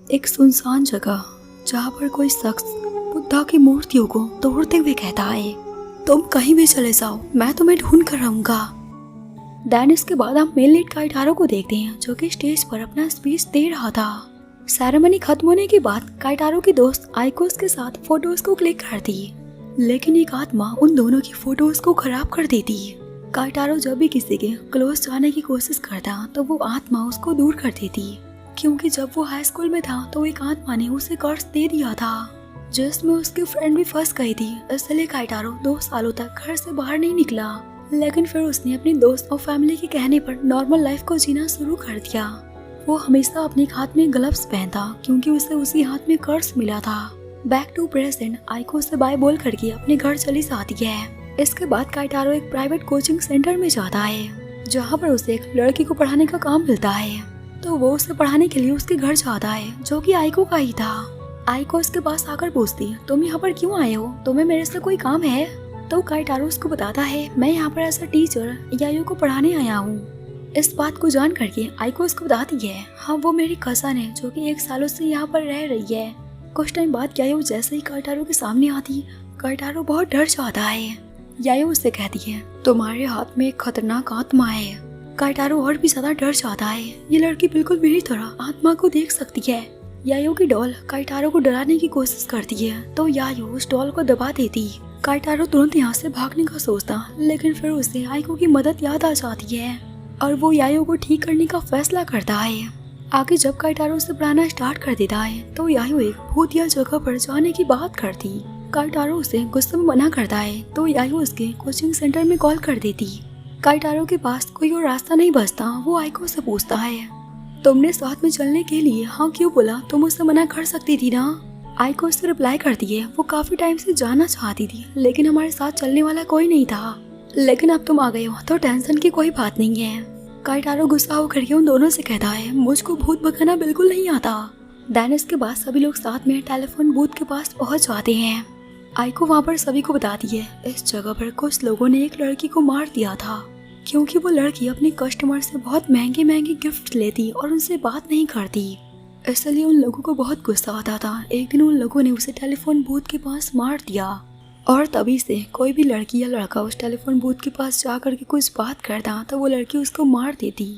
एक सुनसान जगह जहाँ पर कोई शख्स बुद्धा की मूर्तियों को तोड़ते हुए कहता है, तुम कहीं भी चले जाओ, मैं तुम्हें ढूंढ कर रहूंगा। देन इसके बाद हम मेन लीड काइटारो को देखते हैं जो कि स्टेज पर अपना स्पीच दे रहा था। सेरेमनी खत्म होने के बाद काइटारो की दोस्त आइको के साथ फोटोज को क्लिक करती है, लेकिन एक आत्मा उन दोनों की फोटोज को खराब कर देती है। काइटारो जब भी किसी के क्लोज जाने की कोशिश करता तो वो आत्मा उसको दूर कर देती, क्योंकि जब वो हाई स्कूल में था तो एक आत्मा ने उसे कर्ज दे दिया था जिसमें उसकी फ्रेंड भी फंस गई थी। इसलिए काइटारो 2 सालों तक घर से बाहर नहीं निकला, लेकिन फिर उसने अपने दोस्त और फैमिली के कहने पर नॉर्मल लाइफ को जीना शुरू कर दिया। वो हमेशा अपने हाथ में ग्लव्स पहनता क्योंकि उसे उसी हाथ में कर्ज मिला था। बैक टू प्रेजेंट आइको से बाय बोल करके अपने घर चली जाती है। इसके बाद काइटारो एक प्राइवेट कोचिंग सेंटर में जाता है जहाँ पर उसे एक लड़की को पढ़ाने का काम मिलता है, तो वो उसे पढ़ाने के लिए उसके घर जाता है जो कि आइको का ही था। आइको उसके पास आकर पूछती, तुम यहाँ पर क्यों आए हो, तुम्हें मेरे से कोई काम है? तो काइटारो उसको बताता है, मैं यहाँ पर एज अ टीचर यायो को पढ़ाने आया हूँ। इस बात को जान करके आइको उसको बताती है, हाँ वो मेरी कजन है जो कि 1 सालों से यहाँ पर रह रही है। कुछ टाइम बाद यायो जैसे ही काइटारो के सामने आती, काइटारो बहुत डर जाता है। यायो उससे कहती है, तुम्हारे हाथ में एक खतरनाक आत्मा है। काइटारो और भी ज्यादा डर जाता है, ये लड़की बिल्कुल मेरी तरह आत्मा को देख सकती है। यायो की डॉल काइटारो को डराने की कोशिश करती है तो यायो उस डॉल को दबा देती। काइटारो तुरंत यहाँ से भागने का सोचता, लेकिन फिर उसे आइको की मदद याद आ जाती है और वो यायो को ठीक करने का फैसला करता है। आगे जब काइटारो उसे पढ़ाना स्टार्ट कर देता है तो यायो एक भूतिया जगह पर जाने की बात करती। काइटारो उसे गुस्से में मना करता है तो यायो उसके कोचिंग सेंटर में कॉल कर देती। काइटारो के पास कोई और रास्ता नहीं बचता, वो आइको से पूछता है, तुमने साथ में चलने के लिए हाँ क्यों बोला, तुम उससे मना कर सकती थी ना। आइको उससे रिप्लाई करती है, वो काफी टाइम से जाना चाहती थी लेकिन हमारे साथ चलने वाला कोई नहीं था, लेकिन अब तुम आ गए हो तो टेंशन की कोई बात नहीं है। काइटारो गुस्सा होकर के उन दोनों से कहता है, मुझको भूत भगाना बिल्कुल नहीं आता। देन इसके बाद सभी लोग साथ में टेलीफोन बूथ के पास पहुंच जाते हैं। आइको वहाँ पर सभी को बताती है, इस जगह पर कुछ लोगों ने एक लड़की को मार दिया था क्योंकि वो लड़की अपने कस्टमर से बहुत महंगे महंगे गिफ्ट लेती और उनसे बात नहीं करती, इसलिए उन लोगों को बहुत गुस्सा आता था। एक दिन उन लोगों ने उसे टेलीफोन बूथ के पास मार दिया और तभी से कोई भी लड़की या लड़का उस टेलीफोन बूथ के पास जा कर के कुछ बात करता तो वो लड़की उसको मार देती।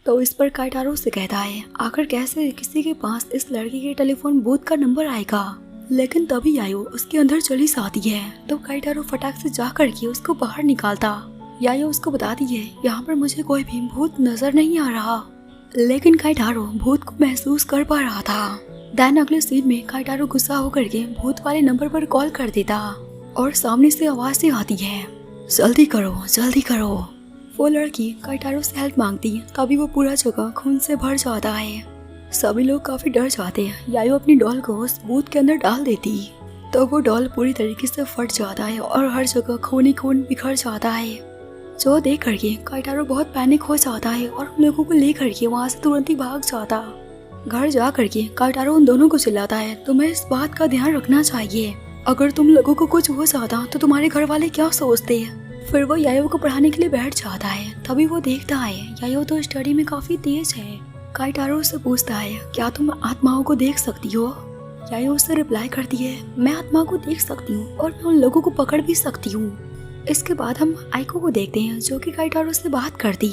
तो इस पर काइटारो से कहता है, आखिर कैसे किसी के पास इस लड़की के टेलीफोन बूथ का नंबर आएगा। लेकिन तभी यायो उसके अंदर चली जाती है तो काइटारो फटाक से जा करके उसको बाहर निकालता। यायो उसको बताती है, यहाँ पर मुझे कोई भी भूत नजर नहीं आ रहा, लेकिन काइटारो भूत को महसूस कर पा रहा था। देन अगले सीन में काइटारो गुस्सा होकर के भूत वाले नंबर पर कॉल कर देता और सामने से आवाज से आती है, जल्दी करो जल्दी करो। वो लड़की काइटारो से हेल्प मांगती है, तभी वो पूरा जगह खून से भर जाता है। सभी लोग काफी डर जाते हैं। यायो अपनी डॉल को उस बूथ के अंदर डाल देती तो वो डॉल पूरी तरीके से फट जाता है और हर जगह खून ही खून बिखर जाता है, जो देख करके काइटारो बहुत पैनिक हो जाता है और उन लोगों को ले करके वहाँ से तुरंत ही भाग जाता। घर जा करके काइटारो उन दोनों को चिल्लाता है, तुम्हें इस बात का ध्यान रखना चाहिए, अगर तुम लोगों को कुछ हो जाता तो तुम्हारे घर वाले क्या सोचते हैं। फिर वो यायो को पढ़ाने के लिए बैठ जाता है। तभी वो देखता है यायो तो स्टडी में काफी तेज है। काइटारो उससे पूछता है, क्या तुम आत्माओं को देख सकती हो? यायो उससे रिप्लाई करती है, मैं आत्मा को देख सकती हूँ और मैं उन लोगों को पकड़ भी सकती हूँ। इसके बाद हम आइको को देखते हैं जो कि काइटारो से बात करती।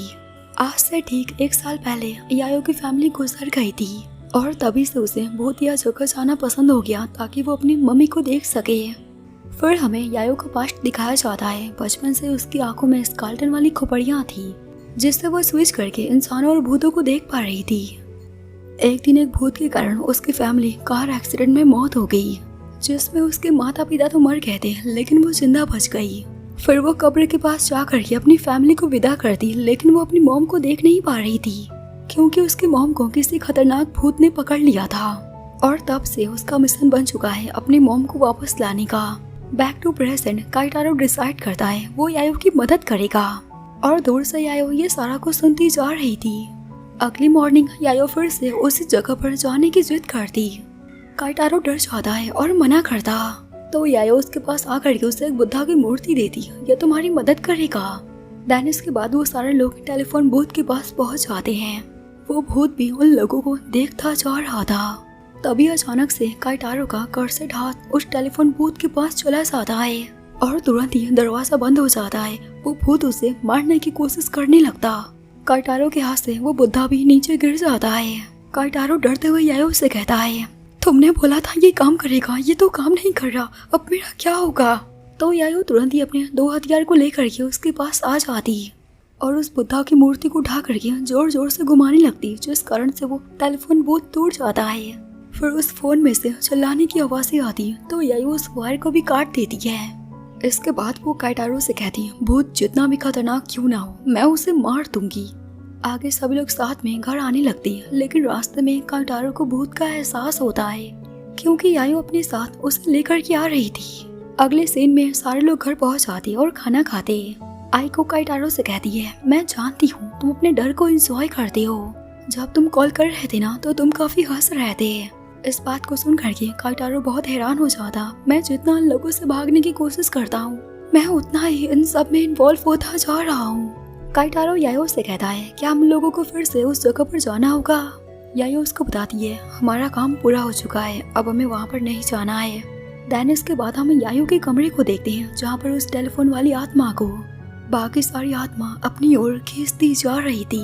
आज से ठीक 1 साल पहले यायो की फैमिली गुजर गई थी और तभी से उसे भूतिया जगह जाना पसंद हो गया ताकि वो अपनी मम्मी को देख सके। फिर हमें यायो का पास्ट दिखाया जाता है। बचपन से उसकी आंखों में स्केलेटन वाली खोपड़ियाँ थी जिससे वो स्विच करके इंसानों और भूतों को देख पा रही थी। एक दिन एक भूत के कारण उसकी फैमिली कार एक्सीडेंट में मौत हो गई, जिसमें उसके माता पिता तो मर गए थे लेकिन वो जिंदा बच गई। फिर वो कब्र के पास जा करके अपनी फैमिली को विदा करती, लेकिन वो अपनी मॉम को देख नहीं पा रही थी क्योंकि उसकी मॉम को किसी खतरनाक भूत ने पकड़ लिया था और तब से उसका मिशन बन चुका है अपनी मॉम को वापस लाने का। बैक टू प्रेजेंट काइटारो डिसाइड करता है वो यायो की मदद करेगा और दूर से यायो ये सारा कुछ सुनती जा रही थी। अगली मॉर्निंग यायो फिर से उसी जगह पर जाने की जिद करती। काइटारो डर जाता है और मना करता तो यायो उसके पास आकर के उसे एक बुद्धा की मूर्ति देती, ये तुम्हारी मदद करेगा। देन इसके बाद वो सारे लोग टेलीफोन बूथ के पास पहुंच जाते हैं। वो भूत भी उन लोगों को देखता जा रहा था। तभी अचानक से काइटारो का कर्सेट हाथ उस टेलीफोन बूथ के पास चला जाता है और तुरंत ही दरवाजा बंद हो जाता है। वो भूत उसे मारने की कोशिश करने लगता। काइटारो के हाथ से वो बुद्धा भी नीचे गिर जाता है। काइटारो डरते हुए यायो से कहता है, तुमने बोला था ये काम करेगा, ये तो काम नहीं कर रहा, अब मेरा क्या होगा। तो यायो तुरंत ही अपने 2 हथियार को लेकर के उसके पास आ जाती और उस बुद्धा की मूर्ति को उठा करके जोर जोर से घुमाने लगती, जिस कारण से वो टेलीफोन बूथ टूट जाता है। फिर उस फोन में से चिल्लाने की आवाजें आती तो यायो उस वायर को भी काट देती है। इसके बाद वो काइटारो से कहती है, भूत जितना भी खतरनाक क्यों ना हो, मैं उसे मार दूंगी। आगे सभी लोग साथ में घर आने लगते हैं, लेकिन रास्ते में काइटारो को भूत का एहसास होता है क्योंकि यायो अपने साथ उसे लेकर के आ रही थी। अगले सीन में सारे लोग घर पहुंच जाते और खाना खाते। आइको काइटारो से कहती है, मैं जानती हूँ तुम अपने डर को एंजॉय करते हो, जब तुम कॉल कर रहे थे ना तो तुम काफी हंस रहे थे। इस बात को सुन करके काइटारो बहुत हैरान हो जाता। मैं जितना लोगों से भागने की कोशिश करता हूँ, मैं उतना ही इन सब में इन्वॉल्व होता जा रहा हूँ। काइटारो यायो से कहता है, क्या हम लोगों को फिर से उस जगह पर जाना होगा। यायो उसको बताती है, हमारा काम पूरा हो चुका है, अब हमें वहाँ पर नहीं जाना है। देन इसके बाद हम यायो के कमरे को देखते हैं, जहाँ पर उस टेलीफोन वाली आत्मा को बाकी सारी आत्मा अपनी ओर खींचती जा रही थी।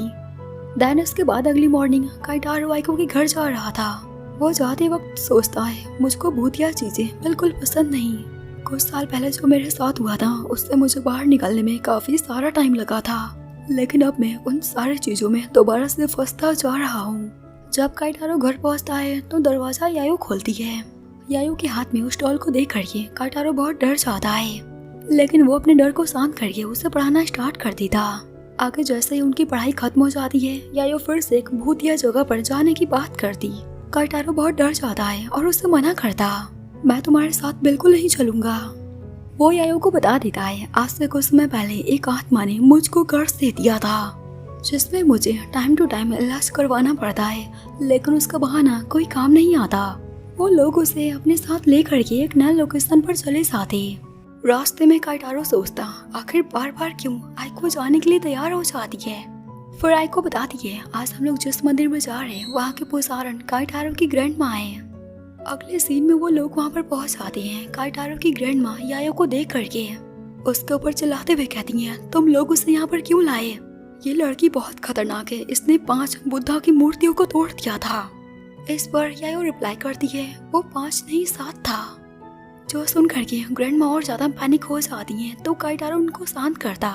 देन इसके बाद अगली मॉर्निंग काइटारो आइको के घर जा रहा था। वो जाते वक्त सोचता है, मुझको भूतिया चीजें बिल्कुल पसंद नहीं। कुछ साल पहले जो मेरे साथ हुआ था उससे मुझे बाहर निकलने में काफी सारा टाइम लगा था, लेकिन अब मैं उन सारी चीजों में दोबारा से फंसता जा रहा हूँ। जब काइटारो घर पहुँचता है तो दरवाजा यायो खोलती है। यायो के हाथ में उस डॉल को देख करके काइटारो बहुत डर जाता है, लेकिन वो अपने डर को शांत करके उसे पढ़ाना स्टार्ट कर देता। आगे जैसे ही उनकी पढ़ाई खत्म हो जाती है, यायो फिर से एक भूतिया जगह पर जाने की बात करती। काइटारो बहुत डर जाता है और उसे मना करता, मैं तुम्हारे साथ बिल्कुल नहीं चलूंगा। वो यायो को बता देता है, आज से कुछ समय पहले एक आत्मा ने मुझको कर्ज दे दिया था, जिसमें मुझे टाइम टू टाइम इलाज करवाना पड़ता है, लेकिन उसका बहाना कोई काम नहीं आता। वो लोग उसे अपने साथ लेकर के एक नए लोकेशन पर चले जाते। रास्ते में काइटारो सोचता, आखिर बार बार क्यों आइको जाने के लिए तैयार हो जाती है। फिर आइको बताती है, आज हम लोग जिस मंदिर में जा रहे हैं वहाँ के पुजारन काइटारो की ग्रैंड माँ है। अगले सीन में वो लोग वहाँ पर पहुँच जाते हैं। काइटारो की ग्रैंड माँ यायो को देख करके उसके ऊपर चिल्लाते हुए कहती हैं, तुम लोग उसे यहाँ पर क्यों लाए, ये लड़की बहुत खतरनाक है, इसने 5 बुद्धा की मूर्तियों को तोड़ दिया था। इस पर यायो रिप्लाई करती है, वो 5 नहीं 7 था। जो सुन करके ग्रैंड माँ और ज्यादा पैनिक हो जाती हैं, तो काइटारो उनको शांत करता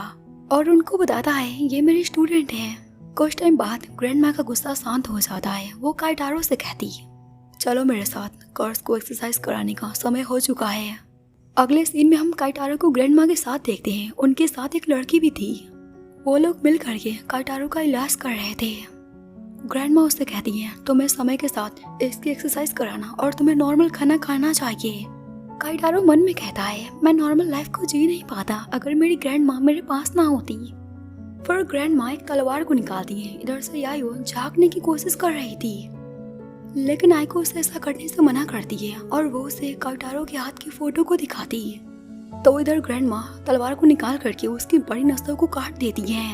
और उनको बताता है, ये मेरे स्टूडेंट हैं। कुछ टाइम बाद ग्रैंड माँ का गुस्सा शांत हो जाता है। वो काइटारो से कहती, चलो मेरे साथ, कर्स को एक्सरसाइज कराने का समय हो चुका है। अगले सीन में हम काइटारो को ग्रैंड माँ के साथ देखते हैं। उनके साथ एक लड़की भी थी। वो लोग मिल करके काइटारो का इलाज कर रहे थे। ग्रैंड माँ उससे कहती है, तुम्हें समय के साथ इसकी एक्सरसाइज कराना और तुम्हें नॉर्मल खाना खाना चाहिए। काइटारो मन में कहता है, मैं नॉर्मल लाइफ को जी नहीं पाता अगर मेरी ग्रैंड माँ मेरे पास ना होती। फिर ग्रैंड माँ एक तलवार को निकालती है। इधर से यायो झांकने की कोशिश कर रही थी, लेकिन आइको उसे ऐसा करने से मना करती है और वो उसे काइटारो के हाथ की फोटो को दिखाती है। तो इधर ग्रैंड माँ तलवार को निकाल करके उसकी बड़ी नसों को काट देती है।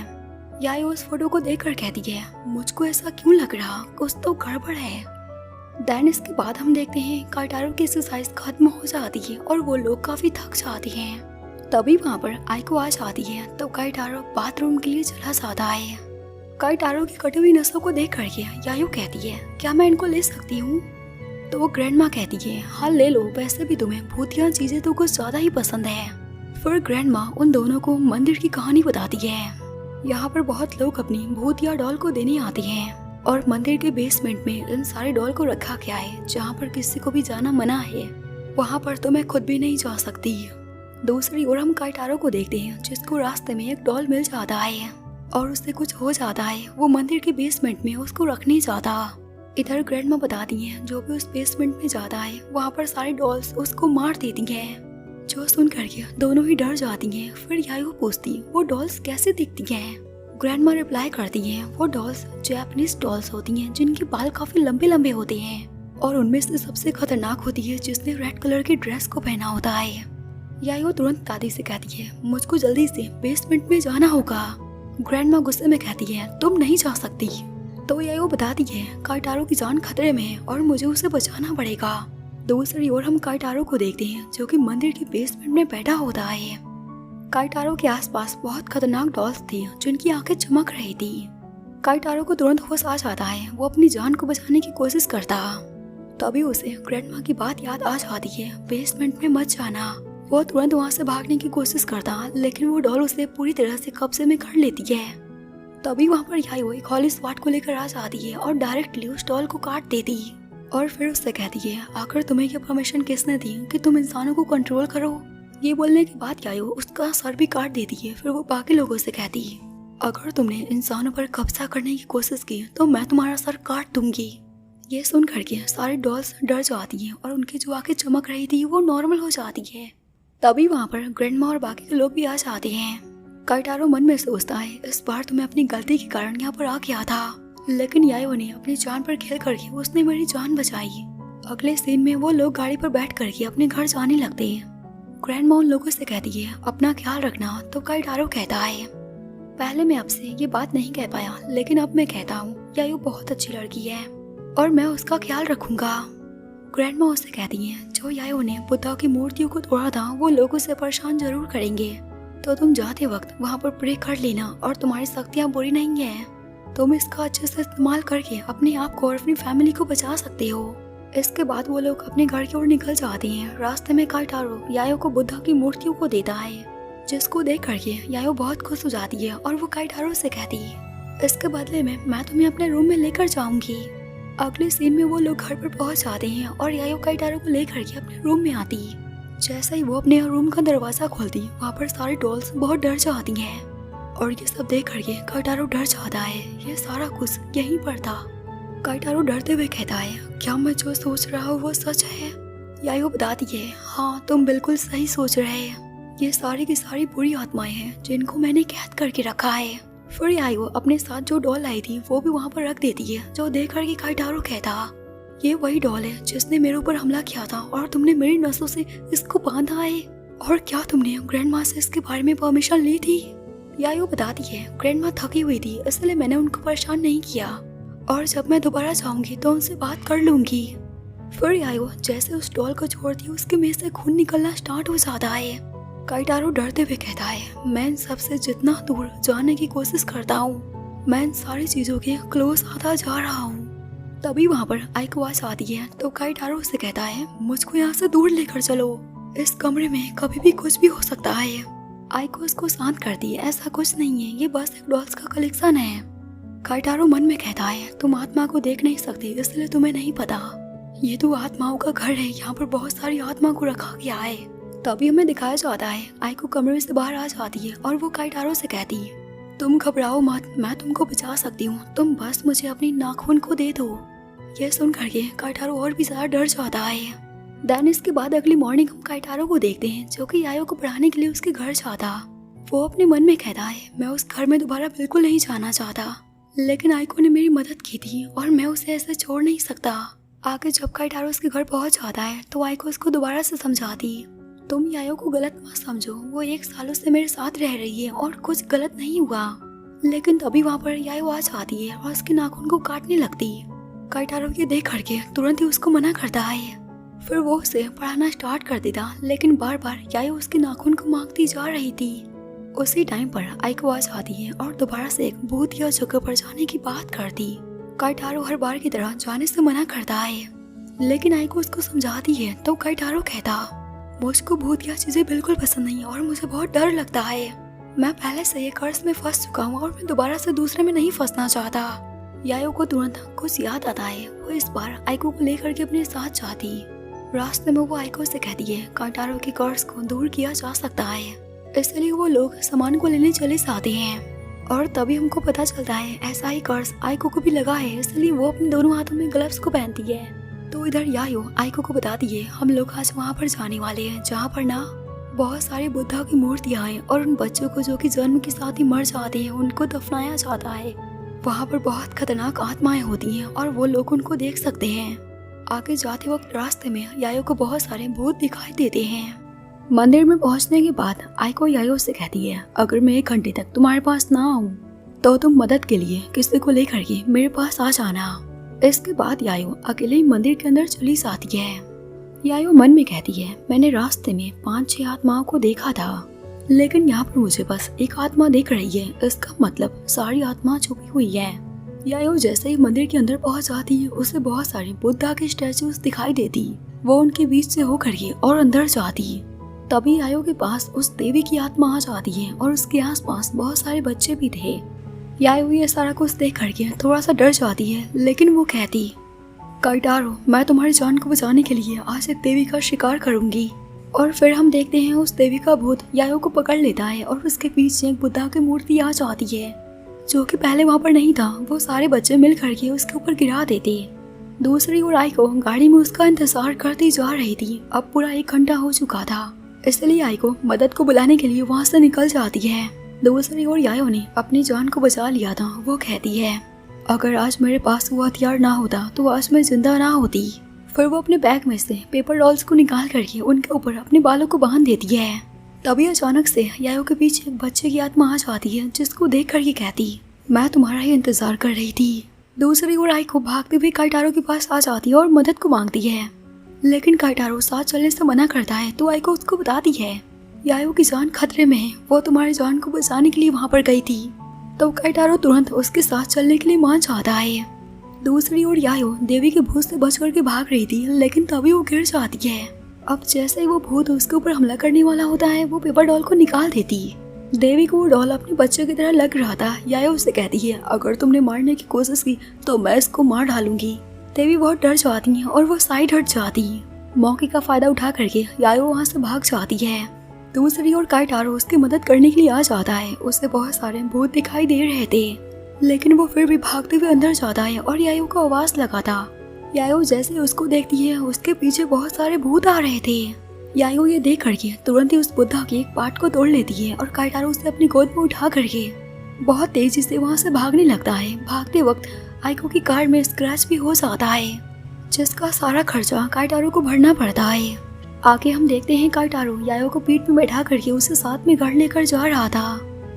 यायो उस फोटो को देख कर कहती है, मुझको ऐसा क्यों लग रहा, कुछ तो गड़बड़ है। देन इसके बाद हम देखते हैं काइटारो की एक्सरसाइज खत्म हो जाती है और वो लोग काफी थक जाते हैं। तभी वहाँ पर आइको आ जाती है, तो काइटारो बाथरूम के लिए चला जाता है। काइटारो की कटी हुई नसों को देख करके यायो कहती है, क्या मैं इनको ले सकती हूँ। तो वो ग्रैंड माँ कहती है, हाँ ले लो, वैसे भी तुम्हें भूतिया चीजें तो कुछ ज्यादा ही पसंद है। फिर ग्रैंड माँ उन दोनों को मंदिर की कहानी बताती है। यहाँ पर बहुत लोग अपनी भूतिया डॉल को देने आते हैं और मंदिर के बेसमेंट में इन सारे डॉल को रखा गया है, जहाँ पर किसी को भी जाना मना है। वहाँ पर तो मैं खुद भी नहीं जा सकती। दूसरी ओर हम काइटारो को देखते हैं, जिसको रास्ते में एक डॉल मिल जाता है और उससे कुछ हो जाता है। वो मंदिर के बेसमेंट में उसको रखने जाता। इधर ग्रैंड माँ बताती है, जो भी उस बेसमेंट में जाता है वहाँ पर सारी डॉल्स उसको मार देती हैं। जो सुन करके दोनों ही डर जाती हैं। फिर यायो पूछती, वो डॉल्स कैसे दिखती हैं। ग्रैंड माँ रिप्लाई करती है, वो डॉल्स जैपनीज डॉल्स होती हैं, जिनके बाल काफी लंबे लंबे होते हैं और उनमें से सबसे खतरनाक होती है जिसने रेड कलर की ड्रेस को पहना होता है। यायो तुरंत दादी से कहती है, मुझको जल्दी से बेसमेंट में जाना होगा। ग्रैंड माँ गुस्से में कहती है, तुम नहीं जा सकती। तो यायो बताती है काइटारो की जान खतरे में है और मुझे उसे बचाना पड़ेगा। दूसरी ओर हम काइटारो को देखते हैं जो कि मंदिर के बेसमेंट में बैठा होता है। काइटारो के आसपास बहुत खतरनाक डॉल्स थी जिनकी आंखें चमक रही थी। काइटारो को तुरंत होश आ जाता है। वो अपनी जान को बचाने की कोशिश करता, तभी उसे ग्रैंडमा की बात याद आ जाती है, बेसमेंट में मत जाना। वो तुरंत वहाँ से भागने की कोशिश करता, लेकिन वो डॉल उसे पूरी तरह से कब्जे में कर लेती है। तभी वहाँ पर यायो एक हॉली स्वाट को लेकर आ जाती है और डायरेक्टली उस डॉल को काट देती और फिर उससे कहती है, आखिर तुम्हें ये परमिशन किसने दी कि तुम इंसानों को कंट्रोल करो। ये बोलने के बाद यायो उसका सर भी काट देती है। फिर वो बाकी लोगों से कहती है, अगर तुमने इंसानों पर कब्जा करने की कोशिश की तो मैं तुम्हारा सर काट दूंगी। ये सुन करके सारी डॉल्स डर जाती हैं और उनकी जो आंखें चमक रही थी वो नॉर्मल हो जाती है। तभी वहाँ पर ग्रैंडमा और बाकी के लोग भी आ जाते हैं। काइटारो मन में सोचता है, इस बार तुम्हें अपनी गलती के कारण यहाँ पर आ गया था, लेकिन यायो ने अपनी जान पर खेल करके उसने मेरी जान बचाई। अगले सीन में वो लोग गाड़ी पर बैठ करके अपने घर जाने लगते हैं। ग्रैंडमा उन लोगों से कहती है, अपना ख्याल रखना। तो काइटारो कहता है, पहले मैं आपसे ये बात नहीं कह पाया, लेकिन अब मैं कहता हूँ यायो बहुत अच्छी लड़की है और मैं उसका ख्याल रखूंगा। ग्रैंडमा उससे कहती है, जो यायो ने बुद्धा की मूर्तियों को तोड़ा था वो लोग उसे परेशान जरूर करेंगे, तो तुम जाते वक्त वहाँ पर प्रे कर लेना और तुम्हारी शक्तियाँ बुरी नहीं है। तुम इसका अच्छे से इस्तेमाल करके अपने आप को और अपनी फैमिली को बचा सकते हो। इसके बाद वो लोग अपने घर की ओर निकल जाते हैं। रास्ते में काइटारो यायो को बुद्धा की मूर्तियों को देता है, जिसको देख करके यायो बहुत खुश हो जाती है और वो काइटारो से कहती है, इसके बदले में मैं तुम्हें अपने रूम में लेकर जाऊंगी। अगले सीन में वो लोग घर पर पहुंच जाते हैं और यायो काइटारो को लेकर के अपने रूम में आती। जैसे ही वो अपने रूम का दरवाजा खोलती, वहाँ पर सारी डॉल्स बहुत डर जाती हैं और ये सब देख करके काइटारो डर जाता है। ये सारा कुछ यहीं पर था। काइटारो डरते हुए कहता है, क्या मैं जो सोच रहा हूँ वो सच है? यायो बताती है, हाँ तुम बिल्कुल सही सोच रहे हैं। ये सारी की सारी बुरी आत्माएं हैं जिनको मैंने कैद करके रखा है। फिर यायो अपने साथ जो डॉल आई थी वो भी वहाँ पर रख देती है, जो देख करके काइटारो कहता, ये वही डॉल है जिसने मेरे ऊपर हमला किया था और तुमने मेरी नसों से इसको बांधा है। और क्या तुमने ग्रैंडमा से इसके बारे में परमिशन ली थी? यायो बताती है, ग्रैंडमा थकी हुई थी इसलिए मैंने उनको परेशान नहीं किया और जब मैं दोबारा जाऊंगी तो उनसे बात कर लूंगी। फिर यायो जैसे उस डॉल को छोड़ती है उसके मुंह से खून निकलना स्टार्ट हो जाता है। काइटारो डरते हुए कहता है, मैं इन सबसे जितना दूर जाने की कोशिश करता हूँ, मैं इन सारी चीजों के क्लोज आता जा रहा हूँ। तभी वहाँ पर आइको आवाज आती है तो काइटारो से कहता है, मुझको यहाँ से दूर लेकर चलो, इस कमरे में कभी भी कुछ भी हो सकता है। आइको उसको शांत करती है, ऐसा कुछ नहीं है, ये बस एक डॉल्स का कलेक्शन है। काइटारो मन में कहता है, तुम आत्मा को देख नहीं सकती इसलिए तुम्हें नहीं पता, ये तो आत्माओं का घर है, यहाँ पर बहुत सारी आत्मा को रखा गया है। तभी हमें दिखाया जाता है आइको कमरे से बाहर आ जाती है और वो काइटारो से कहती है, तुम घबराओ मत, मैं तुमको बचा सकती हूँ, तुम बस मुझे अपनी नाखून को दे दो। ये सुन करके काइटारो और भी ज्यादा डर जाता है। देन इसके बाद अगली मॉर्निंग हम काइटारो को देखते हैं जो कि यायो को पढ़ाने के लिए उसके घर जाता। वो अपने मन में कहता है, मैं उस घर में दोबारा बिल्कुल नहीं जाना चाहता, लेकिन आइको ने मेरी मदद की थी और मैं उसे ऐसे छोड़ नहीं सकता। आगे जब काइटारो उसके घर पहुंच जाता है तो आइको उसको दोबारा से समझाती, तुम यायो को गलत मत समझो, वो 1 सालों से मेरे साथ रह रही है और कुछ गलत नहीं हुआ। लेकिन तभी वहाँ पर यायो आ जाती है और उसके नाखून को काटने लगती। काइटारो ये देख करके तुरंत ही उसको मना करता है। फिर वो उसे पढ़ाना स्टार्ट कर देता, लेकिन बार बार यायो उसके नाखून को मांगती जा रही थी। उसी टाइम पर आइको आ जाती है और दोबारा से एक भूत या जगह पर जाने की बात करती। काइटारो हर बार की तरह जाने से मना करता है, लेकिन आइको उसको समझाती है तो काइटारो कहता, मुझको भूत या चीजें बिल्कुल पसंद नहीं और मुझे बहुत डर लगता है। मैं पहले से ये कर्ज में फंस चुका हूँ और मैं दोबारा से दूसरे में नहीं फंसना चाहता। यायो को तुरंत कुछ याद आता है। वो इस बार आइको को लेकर के अपने साथ जाती। रास्ते में वो आइको से कहती है, काइटारो के कर्ज को दूर किया जा सकता है, इसलिए वो लोग सामान को लेने चले जाते हैं। और तभी हमको पता चलता है ऐसा ही कर्ज आइको को भी लगा है, इसलिए वो अपने दोनों हाथों में ग्लव्स को पहनती है। तो इधर यायो आइको को बताती है, हम लोग आज वहाँ पर जाने वाले हैं जहाँ पर ना बहुत सारी बुद्धा की मूर्तियाँ हैं और उन बच्चों को जो कि जन्म के साथ ही मर जाते हैं उनको दफनाया जाता है। वहाँ पर बहुत खतरनाक आत्माएं होती हैं और वो लोग उनको देख सकते हैं। आगे जाते वक्त रास्ते में यायो को बहुत सारे भूत दिखाई देते हैं। मंदिर में पहुँचने के बाद आइको यायो से कहती है, अगर मैं 1 घंटे तक तुम्हारे पास ना आऊँ तो तुम मदद के लिए किसी को लेकर के मेरे पास आ जाना। इसके बाद यायो अकेले ही मंदिर के अंदर चली जाती है। यायो मन में कहती है, मैंने रास्ते में 5-6 आत्माओं को देखा था, लेकिन यहाँ पर मुझे बस एक आत्मा दिख रही है। इसका मतलब सारी आत्मा छुपी हुई है। यायो जैसे ही मंदिर के अंदर पहुंच जाती है, उसे बहुत सारी बुद्धा के स्टैचूज दिखाई देती। वो उनके बीच से होकर के और अंदर जाती। तभी यायो के पास उस देवी की आत्मा आ जाती है और उसके आसपास बहुत सारे बच्चे भी थे। यायो ये सारा कुछ देख करके थोड़ा सा डर जाती है, लेकिन वो कहती, काइटारो, मैं तुम्हारी जान को बचाने के लिए आज एक देवी का शिकार करूंगी। और फिर हम देखते हैं उस देवी का भूत यायो को पकड़ लेता है और उसके पीछे एक बुद्धा की मूर्ति आ जाती है, जो कि पहले वहाँ पर नहीं था। वो सारे बच्चे मिल करके उसके ऊपर गिरा देते। दूसरी ओर आइको गाड़ी में उसका इंतजार करती जा रही थी। अब पूरा 1 घंटा हो चुका था, इसलिए आइको मदद को बुलाने के लिए वहाँ से निकल जाती है। दूसरी ओर यायो ने अपनी जान को बचा लिया था। वो कहती है, अगर आज मेरे पास वो हथियार ना होता तो आज मैं जिंदा ना होती। फिर वो अपने बैग में से पेपर डॉल्स को निकाल करके उनके ऊपर अपने बालों को बांध देती है। तभी अचानक से यायो के पीछे एक बच्चे की आत्मा आ जाती है, जिसको देख कर ये कहती, मैं तुम्हारा ही इंतजार कर रही थी। दूसरी ओर आइको भागते हुए काइटारो के पास आ जाती है और मदद को मांगती है, लेकिन काइटारो साथ चलने से मना करता है। तो आइको उसको बताती है, यायो की जान खतरे में है, वो तुम्हारी जान को बचाने के लिए वहाँ पर गई थी। तो काइटारो तुरंत उसके साथ चलने के लिए मान जाता है। दूसरी ओर यायो देवी के भूत से बच करके भाग रही थी, लेकिन तभी वो गिर जाती है। अब जैसे ही वो भूत उसके ऊपर हमला करने वाला होता है, वो पेपर डॉल को निकाल देती। देवी को वो डॉल अपने बच्चे की तरह लग रहा था। यायो उससे कहती है, अगर तुमने मारने की कोशिश की तो मैं इसको मार डालूंगी। देवी बहुत डर जाती है और वो साइड हट जाती है। मौके का फायदा उठा करके यायो वहाँ से भाग जाती है। दूसरी ओर काइटारो उसकी मदद करने के लिए आ जाता है। उसे बहुत सारे भूत दिखाई दे रहे थे, लेकिन वो फिर भी भागते हुए अंदर जाता है और यायो को आवाज लगाता। यायो जैसे उसको देखती है, उसके पीछे बहुत सारे भूत आ रहे थे। यायो ये देख करके तुरंत ही उस बुद्धा के एक पार्ट को तोड़ लेती है और काइटारो उसे अपनी गोद में उठा करके बहुत तेजी से वहाँ से भागने लगता है। भागते वक्त आइको की कार में स्क्रैच भी हो जाता है, जिसका सारा खर्चा काइटारो को भरना पड़ता है। आगे हम देखते हैं काइटारो यायो को पीठ में बैठा करके उसे साथ में घर लेकर जा रहा था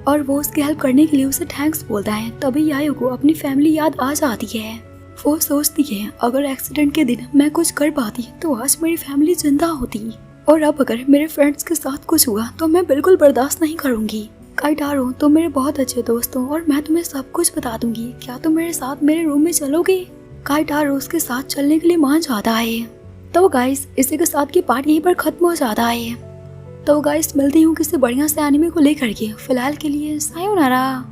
और वो उसकी हेल्प करने के लिए उसे थैंक्स बोलता है। तभी यायो को अपनी फैमिली याद आ जाती है। वो सोचती है, अगर एक्सीडेंट के दिन मैं कुछ कर पाती तो आज मेरी फैमिली जिंदा होती, और अब अगर मेरे फ्रेंड्स के साथ कुछ हुआ तो मैं बिल्कुल बर्दाश्त नहीं करूंगी। काइटारो, तुम मेरे बहुत अच्छे दोस्त हो और मैं तुम्हें सब कुछ बता दूंगी। क्या तुम मेरे साथ मेरे रूम में चलोगे? काइटारो उसके साथ चलने के लिए मान जाता है। तो गाइस, इसी के साथ की पार्ट यहीं पर खत्म हो जाता है। तो गाइस, मिलती हूँ किसी बढ़िया से एनिमे को लेकर के। फिलहाल के लिए सायोनारा।